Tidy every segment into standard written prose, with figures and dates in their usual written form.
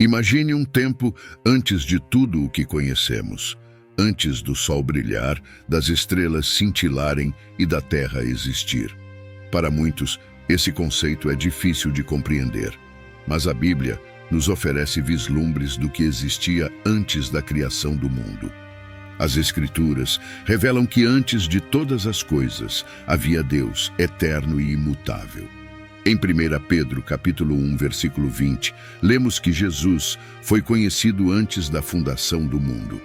Imagine um tempo antes de tudo o que conhecemos, antes do sol brilhar, das estrelas cintilarem e da Terra existir. Para muitos, esse conceito é difícil de compreender, mas a Bíblia nos oferece vislumbres do que existia antes da criação do mundo. As Escrituras revelam que antes de todas as coisas havia Deus, eterno e imutável. Em 1 Pedro, capítulo 1, versículo 20, lemos que Jesus foi conhecido antes da fundação do mundo.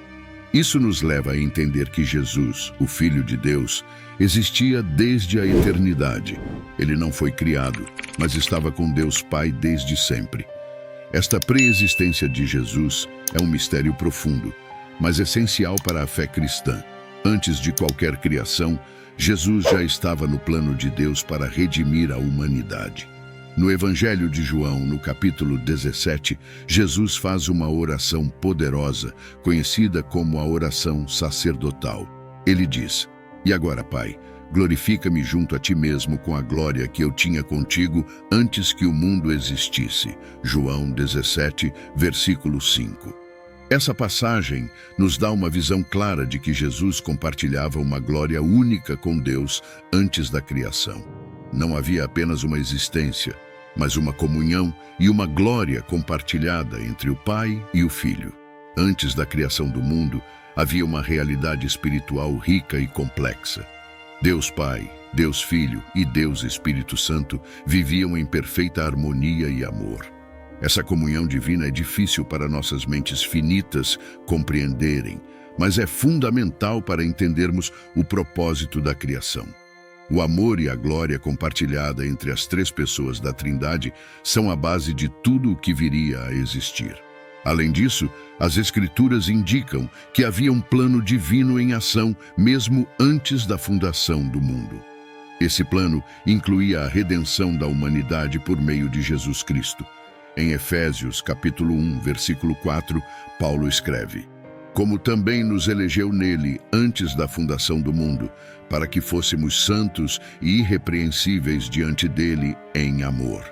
Isso nos leva a entender que Jesus, o Filho de Deus, existia desde a eternidade. Ele não foi criado, mas estava com Deus Pai desde sempre. Esta pré-existência de Jesus é um mistério profundo, mas essencial para a fé cristã. Antes de qualquer criação, Jesus já estava no plano de Deus para redimir a humanidade. No Evangelho de João, no capítulo 17, Jesus faz uma oração poderosa, conhecida como a oração sacerdotal. Ele diz: "E agora, Pai, glorifica-me junto a ti mesmo com a glória que eu tinha contigo antes que o mundo existisse." João 17, versículo 5. Essa passagem nos dá uma visão clara de que Jesus compartilhava uma glória única com Deus antes da criação. Não havia apenas uma existência, mas uma comunhão e uma glória compartilhada entre o Pai e o Filho. Antes da criação do mundo, havia uma realidade espiritual rica e complexa. Deus Pai, Deus Filho e Deus Espírito Santo viviam em perfeita harmonia e amor. Essa comunhão divina é difícil para nossas mentes finitas compreenderem, mas é fundamental para entendermos o propósito da criação. O amor e a glória compartilhada entre as três pessoas da Trindade são a base de tudo o que viria a existir. Além disso, as Escrituras indicam que havia um plano divino em ação mesmo antes da fundação do mundo. Esse plano incluía a redenção da humanidade por meio de Jesus Cristo. Em Efésios, capítulo 1, versículo 4, Paulo escreve: "Como também nos elegeu nele antes da fundação do mundo, para que fôssemos santos e irrepreensíveis diante dele em amor."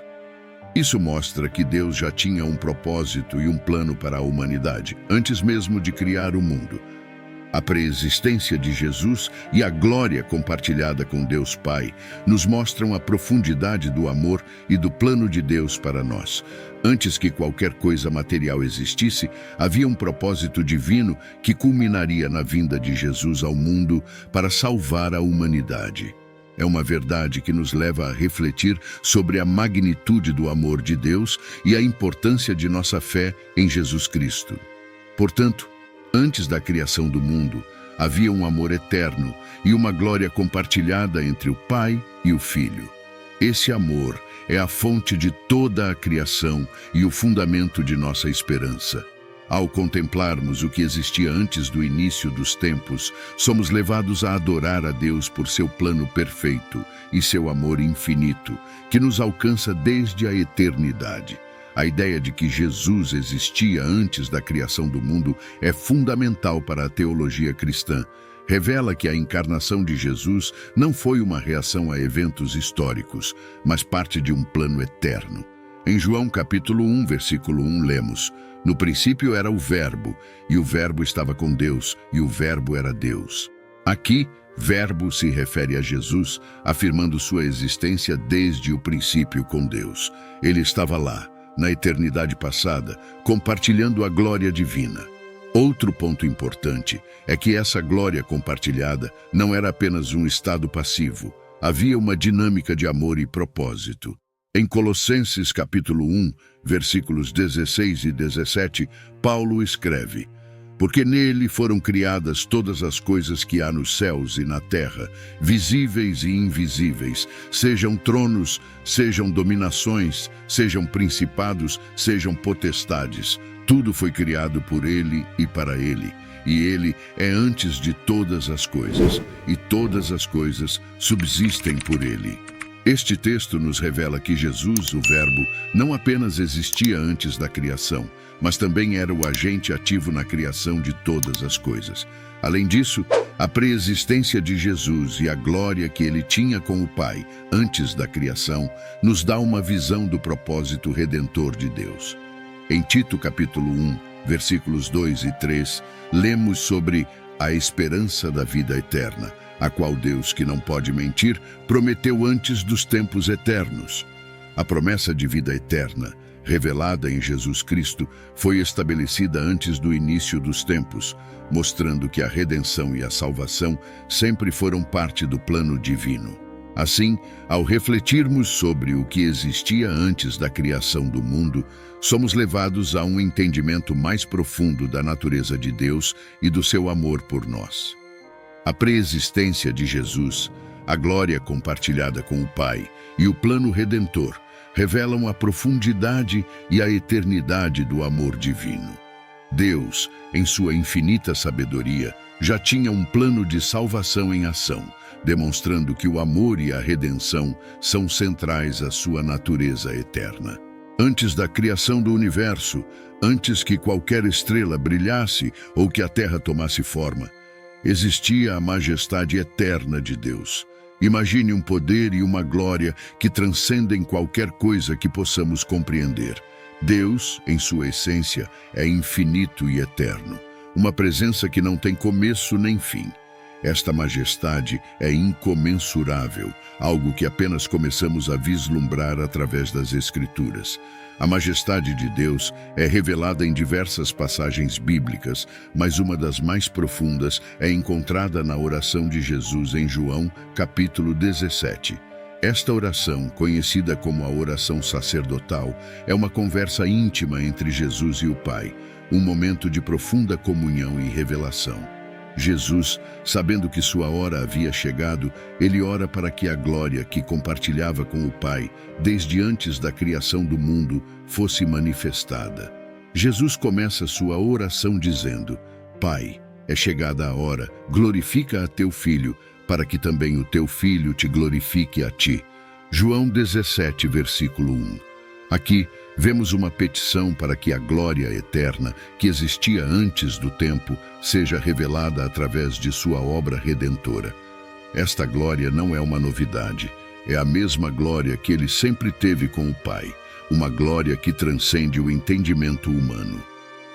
Isso mostra que Deus já tinha um propósito e um plano para a humanidade, antes mesmo de criar o mundo. A preexistência de Jesus e a glória compartilhada com Deus Pai nos mostram a profundidade do amor e do plano de Deus para nós. Antes que qualquer coisa material existisse, havia um propósito divino que culminaria na vinda de Jesus ao mundo para salvar a humanidade. É uma verdade que nos leva a refletir sobre a magnitude do amor de Deus e a importância de nossa fé em Jesus Cristo. Portanto, antes da criação do mundo, havia um amor eterno e uma glória compartilhada entre o Pai e o Filho. Esse amor é a fonte de toda a criação e o fundamento de nossa esperança. Ao contemplarmos o que existia antes do início dos tempos, somos levados a adorar a Deus por seu plano perfeito e seu amor infinito, que nos alcança desde a eternidade. A ideia de que Jesus existia antes da criação do mundo é fundamental para a teologia cristã. Revela que a encarnação de Jesus não foi uma reação a eventos históricos, mas parte de um plano eterno. Em João capítulo 1, versículo 1, lemos: "No princípio era o Verbo, e o Verbo estava com Deus, e o Verbo era Deus." Aqui, Verbo se refere a Jesus, afirmando sua existência desde o princípio com Deus. Ele estava lá, na eternidade passada, compartilhando a glória divina. Outro ponto importante é que essa glória compartilhada não era apenas um estado passivo. Havia uma dinâmica de amor e propósito. Em Colossenses capítulo 1, versículos 16 e 17, Paulo escreve: "Porque nele foram criadas todas as coisas que há nos céus e na terra, visíveis e invisíveis, sejam tronos, sejam dominações, sejam principados, sejam potestades. Tudo foi criado por ele e para ele. E ele é antes de todas as coisas, e todas as coisas subsistem por ele." Este texto nos revela que Jesus, o Verbo, não apenas existia antes da criação, mas também era o agente ativo na criação de todas as coisas. Além disso, a preexistência de Jesus e a glória que ele tinha com o Pai antes da criação nos dá uma visão do propósito redentor de Deus. Em Tito capítulo 1, versículos 2 e 3, lemos sobre a esperança da vida eterna, a qual Deus, que não pode mentir, prometeu antes dos tempos eternos. A promessa de vida eterna, revelada em Jesus Cristo, foi estabelecida antes do início dos tempos, mostrando que a redenção e a salvação sempre foram parte do plano divino. Assim, ao refletirmos sobre o que existia antes da criação do mundo, somos levados a um entendimento mais profundo da natureza de Deus e do seu amor por nós. A preexistência de Jesus, a glória compartilhada com o Pai e o plano redentor revelam a profundidade e a eternidade do amor divino. Deus, em sua infinita sabedoria, já tinha um plano de salvação em ação, demonstrando que o amor e a redenção são centrais à sua natureza eterna. Antes da criação do universo, antes que qualquer estrela brilhasse ou que a terra tomasse forma, existia a majestade eterna de Deus. Imagine um poder e uma glória que transcendem qualquer coisa que possamos compreender. Deus, em sua essência, é infinito e eterno, uma presença que não tem começo nem fim. Esta majestade é incomensurável, algo que apenas começamos a vislumbrar através das Escrituras. A majestade de Deus é revelada em diversas passagens bíblicas, mas uma das mais profundas é encontrada na oração de Jesus em João, capítulo 17. Esta oração, conhecida como a oração sacerdotal, é uma conversa íntima entre Jesus e o Pai, um momento de profunda comunhão e revelação. Jesus, sabendo que sua hora havia chegado, ele ora para que a glória que compartilhava com o Pai, desde antes da criação do mundo, fosse manifestada. Jesus começa sua oração dizendo: Pai, é chegada a hora, glorifica a teu Filho, para que também o teu Filho te glorifique a ti. João 17, versículo 1. Aqui, vemos uma petição para que a glória eterna, que existia antes do tempo, seja revelada através de sua obra redentora. Esta glória não é uma novidade, é a mesma glória que ele sempre teve com o Pai, uma glória que transcende o entendimento humano.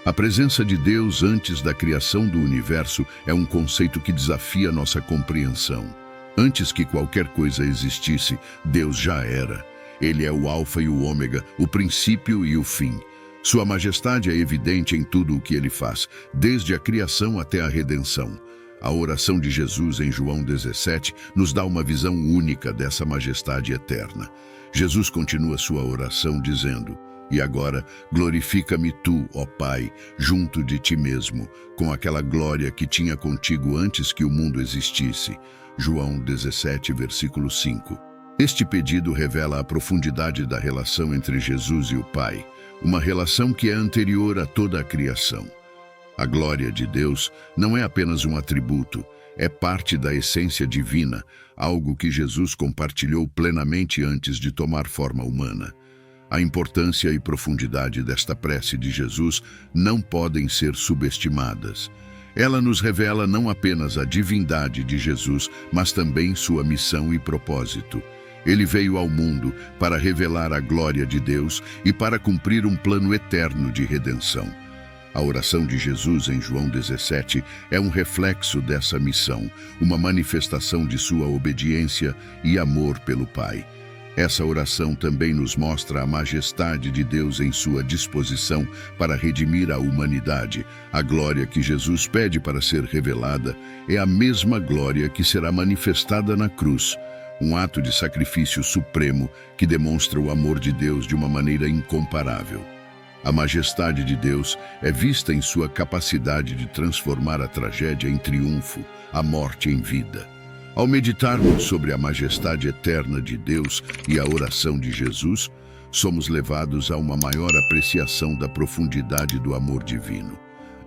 A presença de Deus antes da criação do universo é um conceito que desafia nossa compreensão. Antes que qualquer coisa existisse, Deus já era. Ele é o Alfa e o Ômega, o princípio e o fim. Sua majestade é evidente em tudo o que ele faz, desde a criação até a redenção. A oração de Jesus em João 17 nos dá uma visão única dessa majestade eterna. Jesus continua sua oração dizendo: E agora, glorifica-me tu, ó Pai, junto de ti mesmo, com aquela glória que tinha contigo antes que o mundo existisse. João 17, versículo 5. Este pedido revela a profundidade da relação entre Jesus e o Pai, uma relação que é anterior a toda a criação. A glória de Deus não é apenas um atributo, é parte da essência divina, algo que Jesus compartilhou plenamente antes de tomar forma humana. A importância e profundidade desta prece de Jesus não podem ser subestimadas. Ela nos revela não apenas a divindade de Jesus, mas também sua missão e propósito. Ele veio ao mundo para revelar a glória de Deus e para cumprir um plano eterno de redenção. A oração de Jesus em João 17 é um reflexo dessa missão, uma manifestação de sua obediência e amor pelo Pai. Essa oração também nos mostra a majestade de Deus em sua disposição para redimir a humanidade. A glória que Jesus pede para ser revelada é a mesma glória que será manifestada na cruz, um ato de sacrifício supremo que demonstra o amor de Deus de uma maneira incomparável. A majestade de Deus é vista em sua capacidade de transformar a tragédia em triunfo, a morte em vida. Ao meditarmos sobre a majestade eterna de Deus e a oração de Jesus, somos levados a uma maior apreciação da profundidade do amor divino.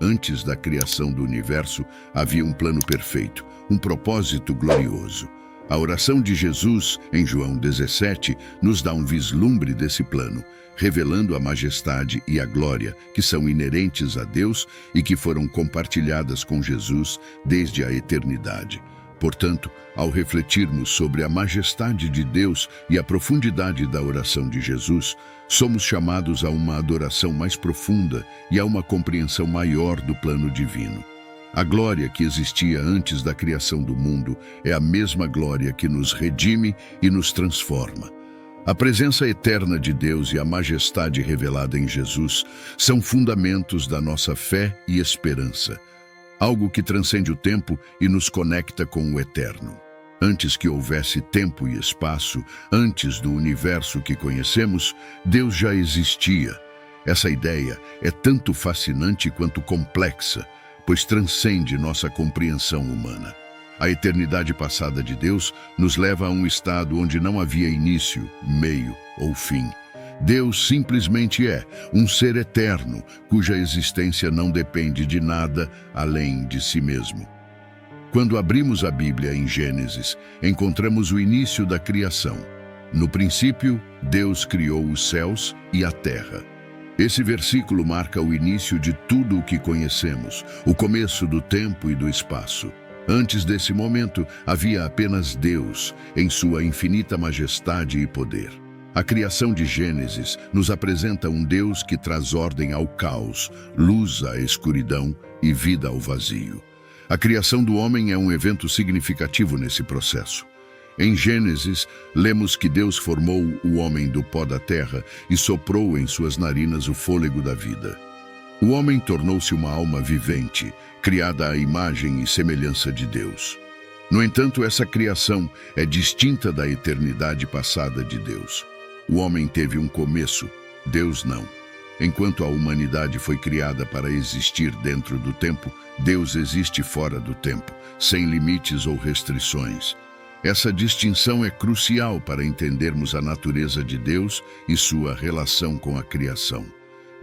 Antes da criação do universo, havia um plano perfeito, um propósito glorioso. A oração de Jesus, em João 17, nos dá um vislumbre desse plano, revelando a majestade e a glória que são inerentes a Deus e que foram compartilhadas com Jesus desde a eternidade. Portanto, ao refletirmos sobre a majestade de Deus e a profundidade da oração de Jesus, Somos chamados a uma adoração mais profunda e a uma compreensão maior do plano divino. A glória que existia antes da criação do mundo é a mesma glória que nos redime e nos transforma. A presença eterna de Deus e a majestade revelada em Jesus são fundamentos da nossa fé e esperança, algo que transcende o tempo e nos conecta com o eterno. Antes que houvesse tempo e espaço, antes do universo que conhecemos, Deus já existia. Essa ideia é tanto fascinante quanto complexa, pois transcende nossa compreensão humana. A eternidade passada de Deus nos leva a um estado onde não havia início, meio ou fim. Deus simplesmente é um ser eterno, cuja existência não depende de nada além de si mesmo. Quando abrimos a Bíblia em Gênesis, encontramos o início da criação. No princípio, Deus criou os céus e a terra. Esse versículo marca o início de tudo o que conhecemos, o começo do tempo e do espaço. Antes desse momento, havia apenas Deus, em sua infinita majestade e poder. A criação de Gênesis nos apresenta um Deus que traz ordem ao caos, luz à escuridão e vida ao vazio. A criação do homem é um evento significativo nesse processo. Em Gênesis, lemos que Deus formou o homem do pó da terra e soprou em suas narinas o fôlego da vida. O homem tornou-se uma alma vivente, criada à imagem e semelhança de Deus. No entanto, essa criação é distinta da eternidade passada de Deus. O homem teve um começo, Deus não. Enquanto a humanidade foi criada para existir dentro do tempo, Deus existe fora do tempo, sem limites ou restrições. Essa distinção é crucial para entendermos a natureza de Deus e sua relação com a criação.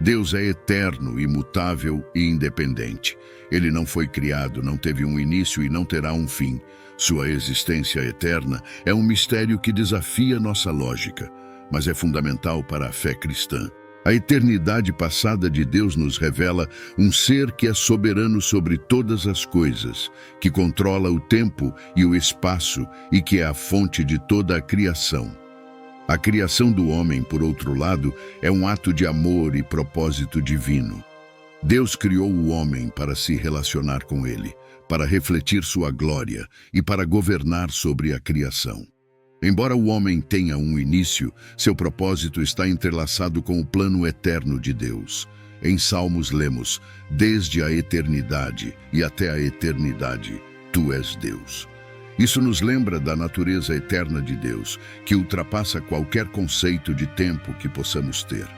Deus é eterno, imutável e independente. Ele não foi criado, não teve um início e não terá um fim. Sua existência eterna é um mistério que desafia nossa lógica, mas é fundamental para a fé cristã. A eternidade passada de Deus nos revela um ser que é soberano sobre todas as coisas, que controla o tempo e o espaço e que é a fonte de toda a criação. A criação do homem, por outro lado, é um ato de amor e propósito divino. Deus criou o homem para se relacionar com ele, para refletir sua glória e para governar sobre a criação. Embora o homem tenha um início, seu propósito está entrelaçado com o plano eterno de Deus. Em Salmos lemos: desde a eternidade e até a eternidade, tu és Deus. Isso nos lembra da natureza eterna de Deus, que ultrapassa qualquer conceito de tempo que possamos ter.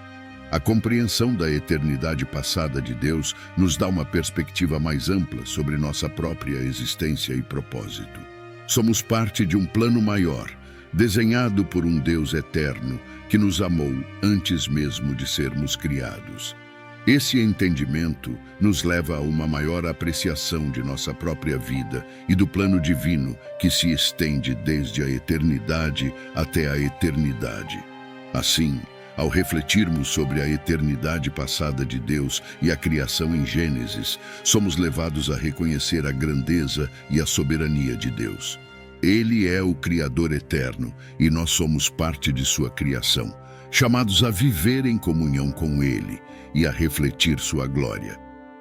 A compreensão da eternidade passada de Deus nos dá uma perspectiva mais ampla sobre nossa própria existência e propósito. Somos parte de um plano maior, desenhado por um Deus eterno que nos amou antes mesmo de sermos criados. Esse entendimento nos leva a uma maior apreciação de nossa própria vida e do plano divino que se estende desde a eternidade até a eternidade. Assim, ao refletirmos sobre a eternidade passada de Deus e a criação em Gênesis, somos levados a reconhecer a grandeza e a soberania de Deus. Ele é o Criador eterno e nós somos parte de sua criação, chamados a viver em comunhão com Ele e a refletir sua glória.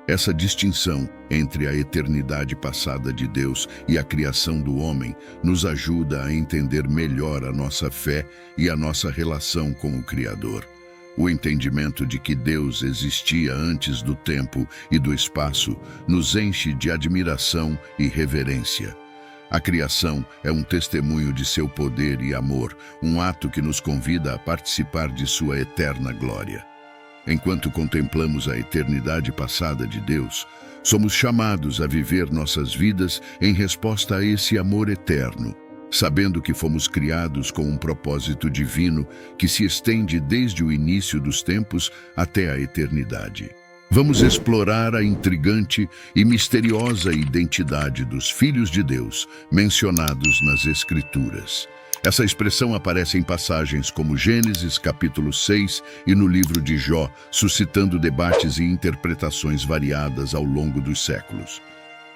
Essa distinção entre a eternidade passada de Deus e a criação do homem nos ajuda a entender melhor a nossa fé e a nossa relação com o Criador. O entendimento de que Deus existia antes do tempo e do espaço nos enche de admiração e reverência. A criação é um testemunho de seu poder e amor, um ato que nos convida a participar de sua eterna glória. Enquanto contemplamos a eternidade passada de Deus, somos chamados a viver nossas vidas em resposta a esse amor eterno, sabendo que fomos criados com um propósito divino que se estende desde o início dos tempos até a eternidade. Vamos explorar a intrigante e misteriosa identidade dos filhos de Deus mencionados nas Escrituras. Essa expressão aparece em passagens como Gênesis, capítulo 6, e no livro de Jó, suscitando debates e interpretações variadas ao longo dos séculos.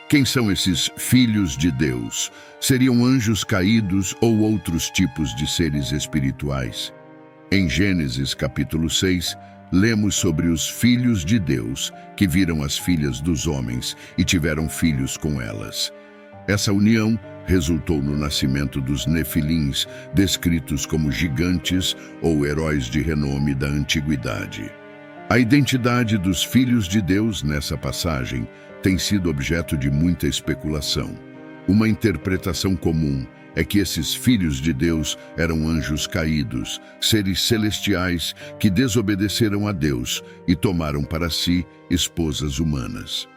Quem são esses filhos de Deus? Seriam anjos caídos ou outros tipos de seres espirituais? Em Gênesis capítulo 6, lemos sobre os filhos de Deus que viram as filhas dos homens e tiveram filhos com elas. Essa união resultou no nascimento dos Nefilins, descritos como gigantes ou heróis de renome da antiguidade. A identidade dos filhos de Deus nessa passagem tem sido objeto de muita especulação. Uma interpretação comum é que esses filhos de Deus eram anjos caídos, seres celestiais que desobedeceram a Deus e tomaram para si esposas humanas.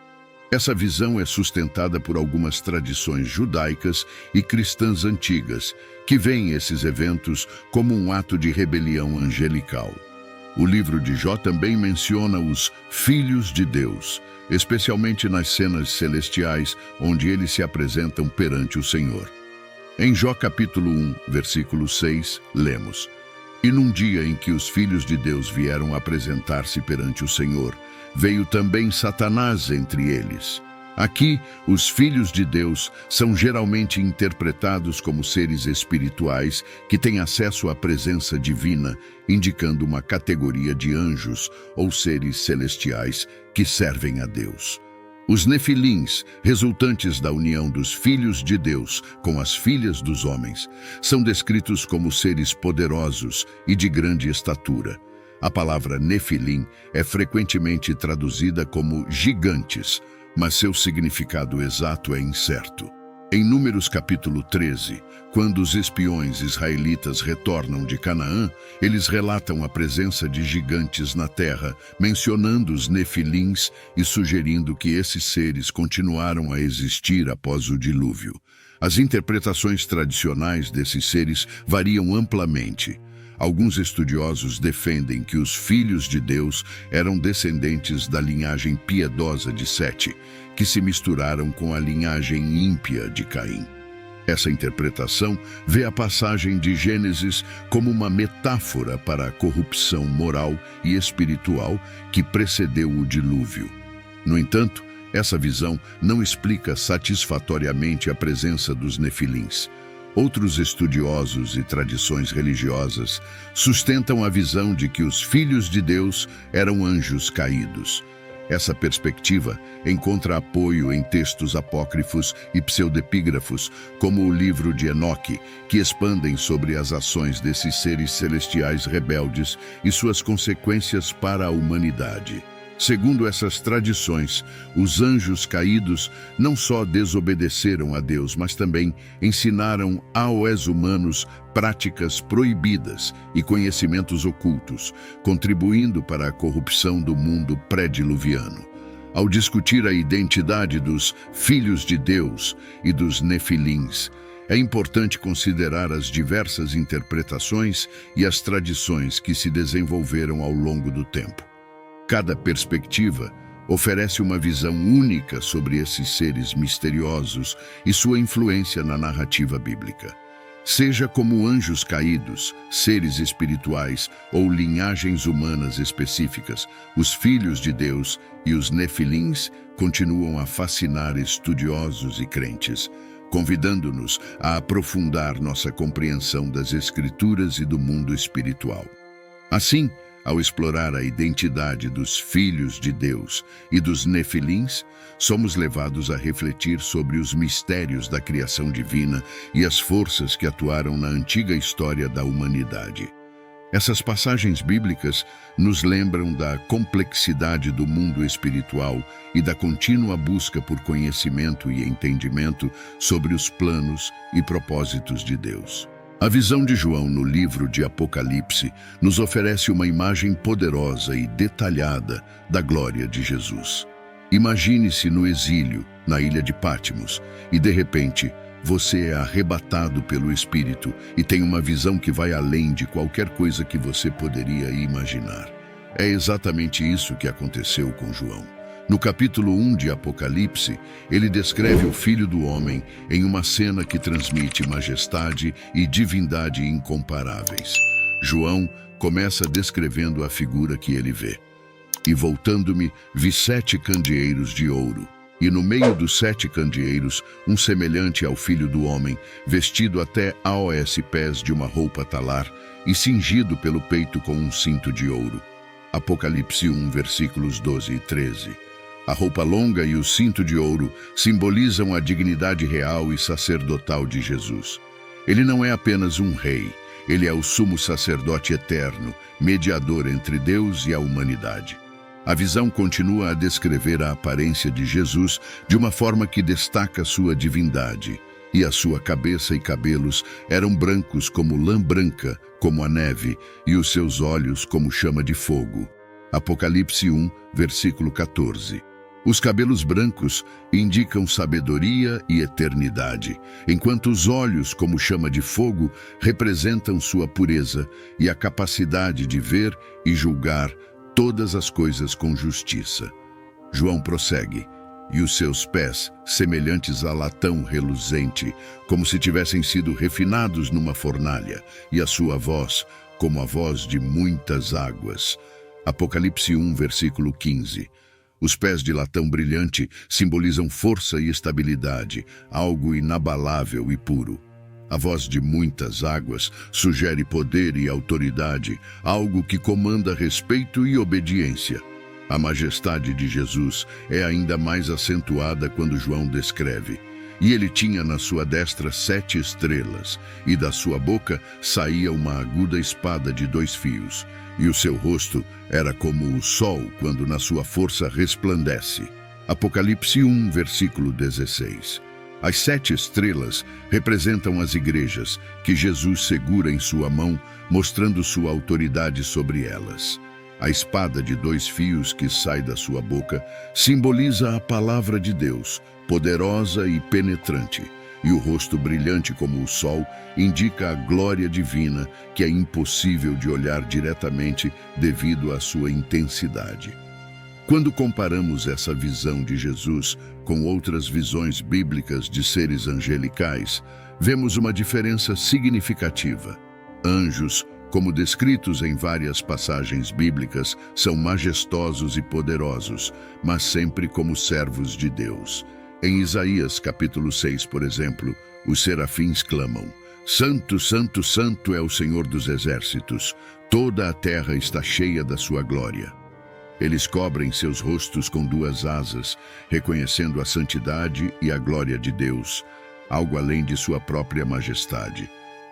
Essa visão é sustentada por algumas tradições judaicas e cristãs antigas, que veem esses eventos como um ato de rebelião angelical. O livro de Jó também menciona os filhos de Deus, especialmente nas cenas celestiais, onde eles se apresentam perante o Senhor. Em Jó capítulo 1, versículo 6, lemos: "E num dia em que os filhos de Deus vieram apresentar-se perante o Senhor, veio também Satanás entre eles." Aqui, os filhos de Deus são geralmente interpretados como seres espirituais que têm acesso à presença divina, indicando uma categoria de anjos ou seres celestiais que servem a Deus. Os Nefilins, resultantes da união dos filhos de Deus com as filhas dos homens, são descritos como seres poderosos e de grande estatura. A palavra Nefilim é frequentemente traduzida como gigantes, mas seu significado exato é incerto. Em Números capítulo 13, quando os espiões israelitas retornam de Canaã, eles relatam a presença de gigantes na terra, mencionando os Nefilins e sugerindo que esses seres continuaram a existir após o dilúvio. As interpretações tradicionais desses seres variam amplamente. Alguns estudiosos defendem que os filhos de Deus eram descendentes da linhagem piedosa de Sete, que se misturaram com a linhagem ímpia de Caim. Essa interpretação vê a passagem de Gênesis como uma metáfora para a corrupção moral e espiritual que precedeu o dilúvio. No entanto, essa visão não explica satisfatoriamente a presença dos Nefilins. Outros estudiosos e tradições religiosas sustentam a visão de que os filhos de Deus eram anjos caídos. Essa perspectiva encontra apoio em textos apócrifos e pseudepígrafos, como o livro de Enoque, que expandem sobre as ações desses seres celestiais rebeldes e suas consequências para a humanidade. Segundo essas tradições, os anjos caídos não só desobedeceram a Deus, mas também ensinaram aos humanos práticas proibidas e conhecimentos ocultos, contribuindo para a corrupção do mundo pré-diluviano. Ao discutir a identidade dos filhos de Deus e dos Nefilins, é importante considerar as diversas interpretações e as tradições que se desenvolveram ao longo do tempo. Cada perspectiva oferece uma visão única sobre esses seres misteriosos e sua influência na narrativa bíblica. Seja como anjos caídos, seres espirituais ou linhagens humanas específicas, os filhos de Deus e os Nefilins continuam a fascinar estudiosos e crentes, convidando-nos a aprofundar nossa compreensão das Escrituras e do mundo espiritual. Assim, ao explorar a identidade dos filhos de Deus e dos Nefilins, somos levados a refletir sobre os mistérios da criação divina e as forças que atuaram na antiga história da humanidade. Essas passagens bíblicas nos lembram da complexidade do mundo espiritual e da contínua busca por conhecimento e entendimento sobre os planos e propósitos de Deus. A visão de João no livro de Apocalipse nos oferece uma imagem poderosa e detalhada da glória de Jesus. Imagine-se no exílio, na ilha de Patmos, e de repente você é arrebatado pelo Espírito e tem uma visão que vai além de qualquer coisa que você poderia imaginar. É exatamente isso que aconteceu com João. No capítulo 1 de Apocalipse, ele descreve o Filho do Homem em uma cena que transmite majestade e divindade incomparáveis. João começa descrevendo a figura que ele vê. "E voltando-me, vi 7 candeeiros de ouro, e no meio dos 7 candeeiros, um semelhante ao Filho do Homem, vestido até aos pés de uma roupa talar e cingido pelo peito com um cinto de ouro. Apocalipse 1, versículos 12 e 13. A roupa longa e o cinto de ouro simbolizam a dignidade real e sacerdotal de Jesus. Ele não é apenas um rei, ele é o sumo sacerdote eterno, mediador entre Deus e a humanidade. A visão continua a descrever a aparência de Jesus de uma forma que destaca sua divindade, e a sua cabeça e cabelos eram brancos como lã branca, como a neve, e os seus olhos como chama de fogo. Apocalipse 1, versículo 14. Os cabelos brancos indicam sabedoria e eternidade, enquanto os olhos, como chama de fogo, representam sua pureza e a capacidade de ver e julgar todas as coisas com justiça. João prossegue: e os seus pés, semelhantes a latão reluzente, como se tivessem sido refinados numa fornalha, e a sua voz, como a voz de muitas águas. Apocalipse 1, versículo 15. Os pés de latão brilhante simbolizam força e estabilidade, algo inabalável e puro. A voz de muitas águas sugere poder e autoridade, algo que comanda respeito e obediência. A majestade de Jesus é ainda mais acentuada quando João descreve: e ele tinha na sua destra 7 estrelas, e da sua boca saía uma aguda espada de 2 fios, e o seu rosto era como o sol quando na sua força resplandece. Apocalipse 1, versículo 16. As 7 estrelas representam as igrejas, que Jesus segura em sua mão, mostrando sua autoridade sobre elas. A espada de 2 fios que sai da sua boca simboliza a palavra de Deus, poderosa e penetrante, e o rosto brilhante como o sol indica a glória divina, que é impossível de olhar diretamente devido à sua intensidade. Quando comparamos essa visão de Jesus com outras visões bíblicas de seres angelicais, vemos uma diferença significativa. Anjos, como descritos em várias passagens bíblicas, são majestosos e poderosos, mas sempre como servos de Deus. Em Isaías capítulo 6, por exemplo, os serafins clamam: Santo, Santo, Santo é o Senhor dos exércitos, toda a terra está cheia da sua glória. Eles cobrem seus rostos com 2 asas, reconhecendo a santidade e a glória de Deus, algo além de sua própria majestade.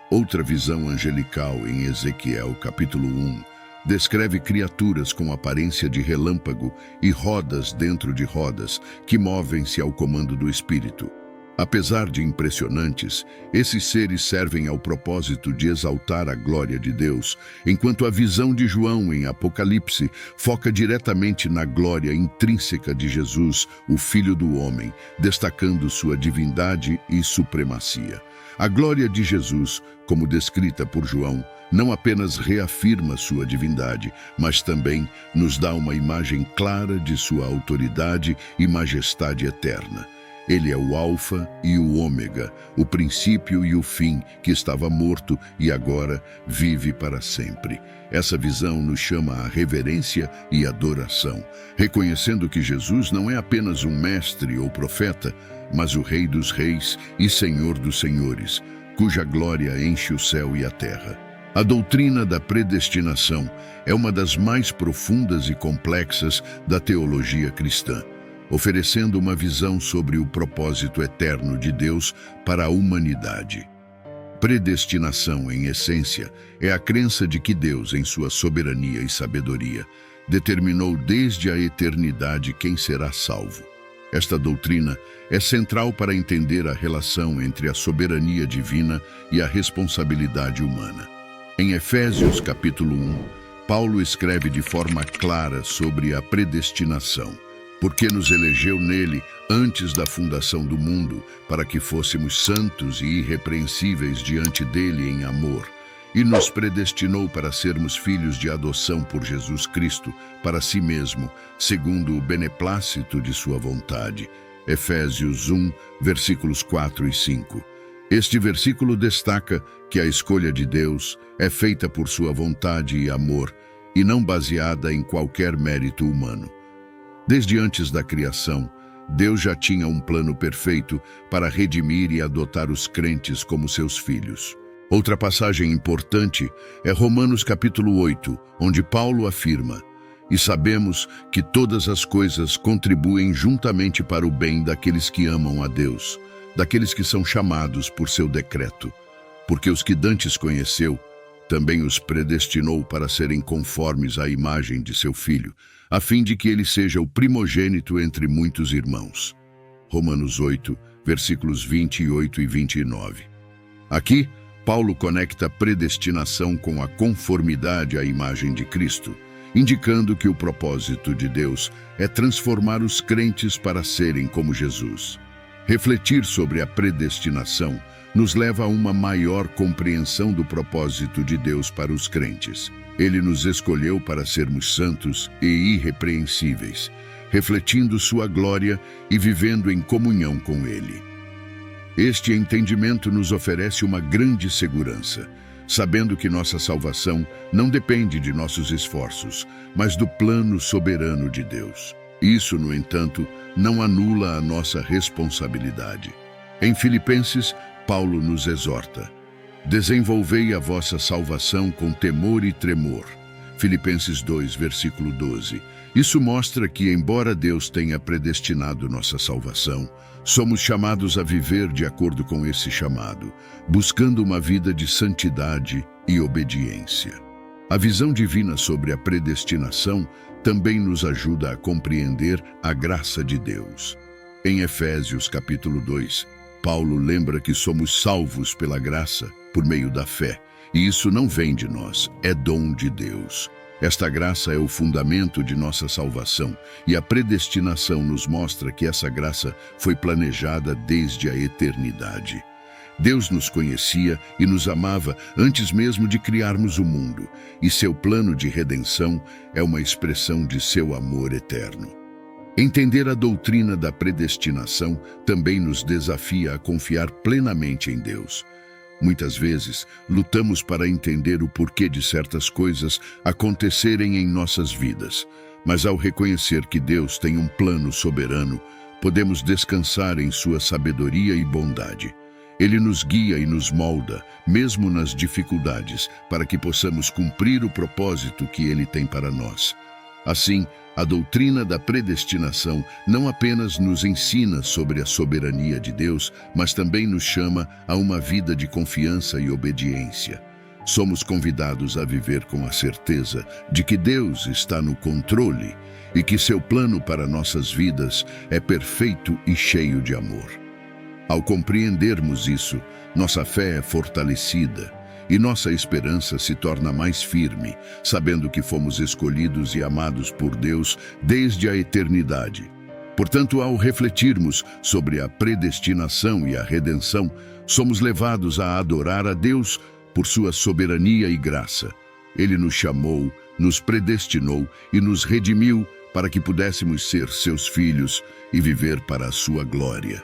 Outra visão angelical em Ezequiel capítulo 1 descreve criaturas com aparência de relâmpago e rodas dentro de rodas que movem-se ao comando do Espírito. Apesar de impressionantes, esses seres servem ao propósito de exaltar a glória de Deus, enquanto a visão de João em Apocalipse foca diretamente na glória intrínseca de Jesus, o Filho do Homem, destacando sua divindade e supremacia. A glória de Jesus, como descrita por João, não apenas reafirma sua divindade, mas também nos dá uma imagem clara de sua autoridade e majestade eterna. Ele é o Alfa e o Ômega, o princípio e o fim, que estava morto e agora vive para sempre. Essa visão nos chama à reverência e adoração, reconhecendo que Jesus não é apenas um mestre ou profeta, mas o Rei dos Reis e Senhor dos Senhores, cuja glória enche o céu e a terra. A doutrina da predestinação é uma das mais profundas e complexas da teologia cristã, oferecendo uma visão sobre o propósito eterno de Deus para a humanidade. Predestinação, em essência, é a crença de que Deus, em sua soberania e sabedoria, determinou desde a eternidade quem será salvo. Esta doutrina é central para entender a relação entre a soberania divina e a responsabilidade humana. Em Efésios capítulo 1, Paulo escreve de forma clara sobre a predestinação, porque nos elegeu nele antes da fundação do mundo, para que fôssemos santos e irrepreensíveis diante dele em amor, e nos predestinou para sermos filhos de adoção por Jesus Cristo, para si mesmo, segundo o beneplácito de sua vontade. Efésios 1, versículos 4 e 5. Este versículo destaca que a escolha de Deus é feita por sua vontade e amor, e não baseada em qualquer mérito humano. Desde antes da criação, Deus já tinha um plano perfeito para redimir e adotar os crentes como seus filhos. Outra passagem importante é Romanos capítulo 8, onde Paulo afirma: "E sabemos que todas as coisas contribuem juntamente para o bem daqueles que amam a Deus, daqueles que são chamados por seu decreto. Porque os que dantes conheceu, também os predestinou para serem conformes à imagem de seu Filho, a fim de que ele seja o primogênito entre muitos irmãos." Romanos 8, versículos 28 e 29. Aqui, Paulo conecta a predestinação com a conformidade à imagem de Cristo, indicando que o propósito de Deus é transformar os crentes para serem como Jesus. Refletir sobre a predestinação nos leva a uma maior compreensão do propósito de Deus para os crentes. Ele nos escolheu para sermos santos e irrepreensíveis, refletindo sua glória e vivendo em comunhão com Ele. Este entendimento nos oferece uma grande segurança, sabendo que nossa salvação não depende de nossos esforços, mas do plano soberano de Deus. Isso, no entanto, não anula a nossa responsabilidade. Em Filipenses, Paulo nos exorta: "Desenvolvei a vossa salvação com temor e tremor." Filipenses 2, versículo 12. Isso mostra que, embora Deus tenha predestinado nossa salvação, somos chamados a viver de acordo com esse chamado, buscando uma vida de santidade e obediência. A visão divina sobre a predestinação também nos ajuda a compreender a graça de Deus. Em Efésios capítulo 2, Paulo lembra que somos salvos pela graça por meio da fé, e isso não vem de nós, é dom de Deus. Esta graça é o fundamento de nossa salvação, e a predestinação nos mostra que essa graça foi planejada desde a eternidade. Deus nos conhecia e nos amava antes mesmo de criarmos o mundo, e seu plano de redenção é uma expressão de seu amor eterno. Entender a doutrina da predestinação também nos desafia a confiar plenamente em Deus. Muitas vezes, lutamos para entender o porquê de certas coisas acontecerem em nossas vidas, mas ao reconhecer que Deus tem um plano soberano, podemos descansar em sua sabedoria e bondade. Ele nos guia e nos molda, mesmo nas dificuldades, para que possamos cumprir o propósito que Ele tem para nós. Assim, a doutrina da predestinação não apenas nos ensina sobre a soberania de Deus, mas também nos chama a uma vida de confiança e obediência. Somos convidados a viver com a certeza de que Deus está no controle e que seu plano para nossas vidas é perfeito e cheio de amor. Ao compreendermos isso, nossa fé é fortalecida e nossa esperança se torna mais firme, sabendo que fomos escolhidos e amados por Deus desde a eternidade. Portanto, ao refletirmos sobre a predestinação e a redenção, somos levados a adorar a Deus por sua soberania e graça. Ele nos chamou, nos predestinou e nos redimiu para que pudéssemos ser seus filhos e viver para a sua glória.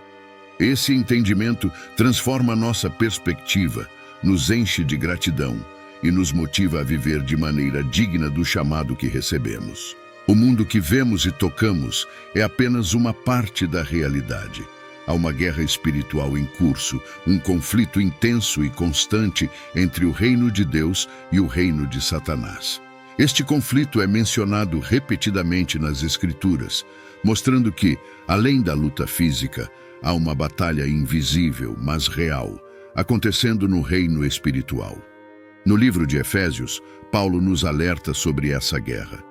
Esse entendimento transforma nossa perspectiva, nos enche de gratidão e nos motiva a viver de maneira digna do chamado que recebemos. O mundo que vemos e tocamos é apenas uma parte da realidade. Há uma guerra espiritual em curso, um conflito intenso e constante entre o reino de Deus e o reino de Satanás. Este conflito é mencionado repetidamente nas Escrituras, mostrando que, além da luta física, há uma batalha invisível, mas real, acontecendo no reino espiritual. No livro de Efésios, Paulo nos alerta sobre essa guerra.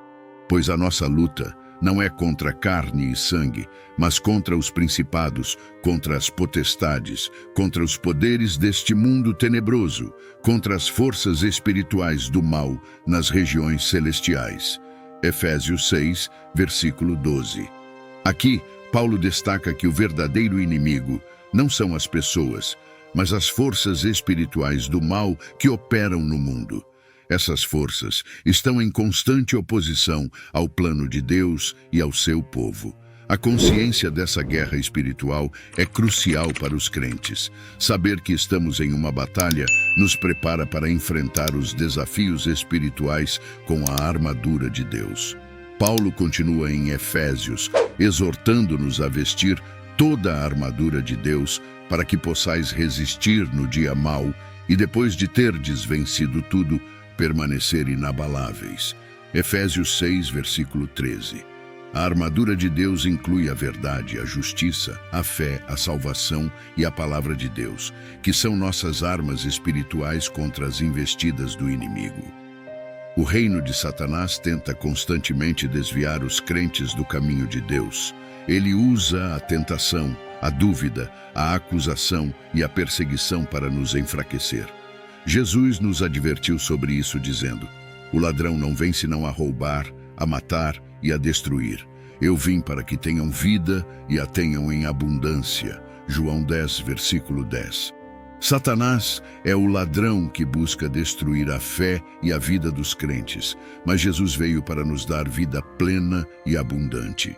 Pois a nossa luta não é contra carne e sangue, mas contra os principados, contra as potestades, contra os poderes deste mundo tenebroso, contra as forças espirituais do mal nas regiões celestiais. Efésios 6, versículo 12. Aqui, Paulo destaca que o verdadeiro inimigo não são as pessoas, mas as forças espirituais do mal que operam no mundo. Essas forças estão em constante oposição ao plano de Deus e ao seu povo. A consciência dessa guerra espiritual é crucial para os crentes. Saber que estamos em uma batalha nos prepara para enfrentar os desafios espirituais com a armadura de Deus. Paulo continua em Efésios, exortando-nos a vestir toda a armadura de Deus para que possais resistir no dia mau e, depois de terdes vencido tudo, permanecer inabaláveis. Efésios 6, versículo 13. A armadura de Deus inclui a verdade, a justiça, a fé, a salvação e a palavra de Deus, que são nossas armas espirituais contra as investidas do inimigo. O reino de Satanás tenta constantemente desviar os crentes do caminho de Deus. Ele usa a tentação, a dúvida, a acusação e a perseguição para nos enfraquecer. Jesus nos advertiu sobre isso dizendo: o ladrão não vem senão a roubar, a matar e a destruir. Eu vim para que tenham vida e a tenham em abundância. João 10, versículo 10. Satanás é o ladrão que busca destruir a fé e a vida dos crentes, mas Jesus veio para nos dar vida plena e abundante.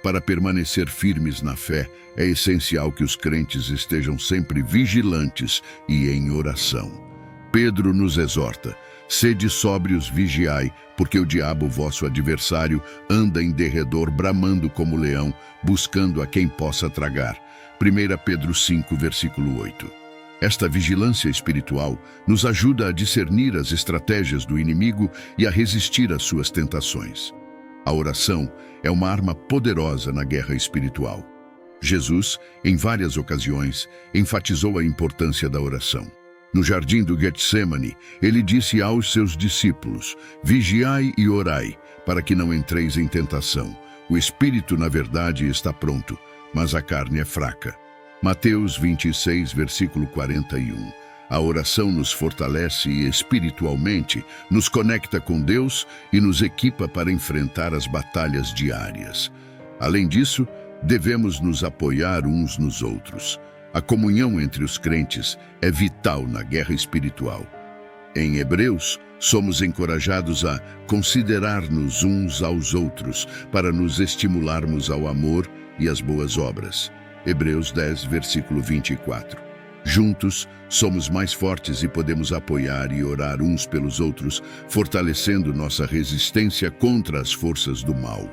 Para permanecer firmes na fé, é essencial que os crentes estejam sempre vigilantes e em oração. Pedro nos exorta: sede sóbrios, vigiai, porque o diabo, vosso adversário, anda em derredor bramando como leão, buscando a quem possa tragar. 1 Pedro 5, versículo 8. Esta vigilância espiritual nos ajuda a discernir as estratégias do inimigo e a resistir às suas tentações. A oração é uma arma poderosa na guerra espiritual. Jesus, em várias ocasiões, enfatizou a importância da oração. No jardim do Getsêmani, ele disse aos seus discípulos: vigiai e orai, para que não entreis em tentação. O espírito, na verdade, está pronto, mas a carne é fraca. Mateus 26, versículo 41. A oração nos fortalece espiritualmente, nos conecta com Deus e nos equipa para enfrentar as batalhas diárias. Além disso, devemos nos apoiar uns nos outros. A comunhão entre os crentes é vital na guerra espiritual. Em Hebreus, somos encorajados a considerar-nos uns aos outros para nos estimularmos ao amor e às boas obras. Hebreus 10, versículo 24. Juntos, somos mais fortes e podemos apoiar e orar uns pelos outros, fortalecendo nossa resistência contra as forças do mal.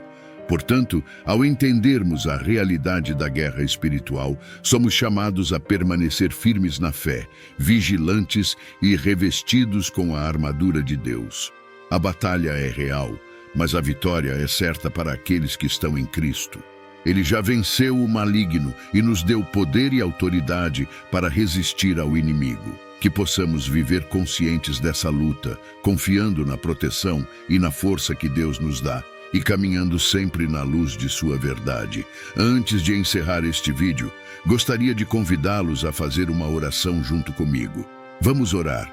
Portanto, ao entendermos a realidade da guerra espiritual, somos chamados a permanecer firmes na fé, vigilantes e revestidos com a armadura de Deus. A batalha é real, mas a vitória é certa para aqueles que estão em Cristo. Ele já venceu o maligno e nos deu poder e autoridade para resistir ao inimigo. Que possamos viver conscientes dessa luta, confiando na proteção e na força que Deus nos dá, e caminhando sempre na luz de sua verdade. Antes de encerrar este vídeo, gostaria de convidá-los a fazer uma oração junto comigo. Vamos orar.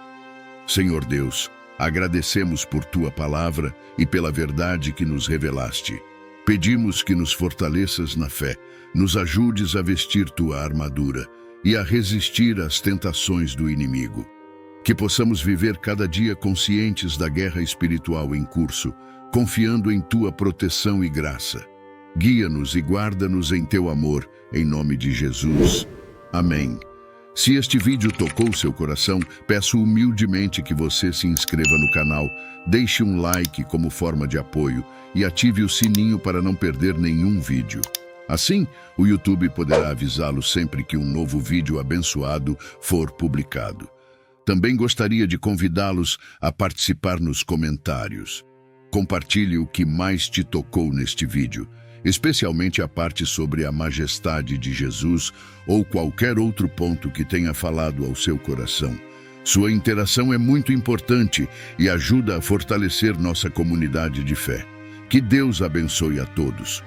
Senhor Deus, agradecemos por tua palavra e pela verdade que nos revelaste. Pedimos que nos fortaleças na fé, nos ajudes a vestir tua armadura e a resistir às tentações do inimigo. Que possamos viver cada dia conscientes da guerra espiritual em curso, confiando em tua proteção e graça. Guia-nos e guarda-nos em teu amor, em nome de Jesus. Amém. Se este vídeo tocou seu coração, peço humildemente que você se inscreva no canal, deixe um like como forma de apoio e ative o sininho para não perder nenhum vídeo. Assim, o YouTube poderá avisá-lo sempre que um novo vídeo abençoado for publicado. Também gostaria de convidá-los a participar nos comentários. Compartilhe o que mais te tocou neste vídeo, especialmente a parte sobre a majestade de Jesus ou qualquer outro ponto que tenha falado ao seu coração. Sua interação é muito importante e ajuda a fortalecer nossa comunidade de fé. Que Deus abençoe a todos.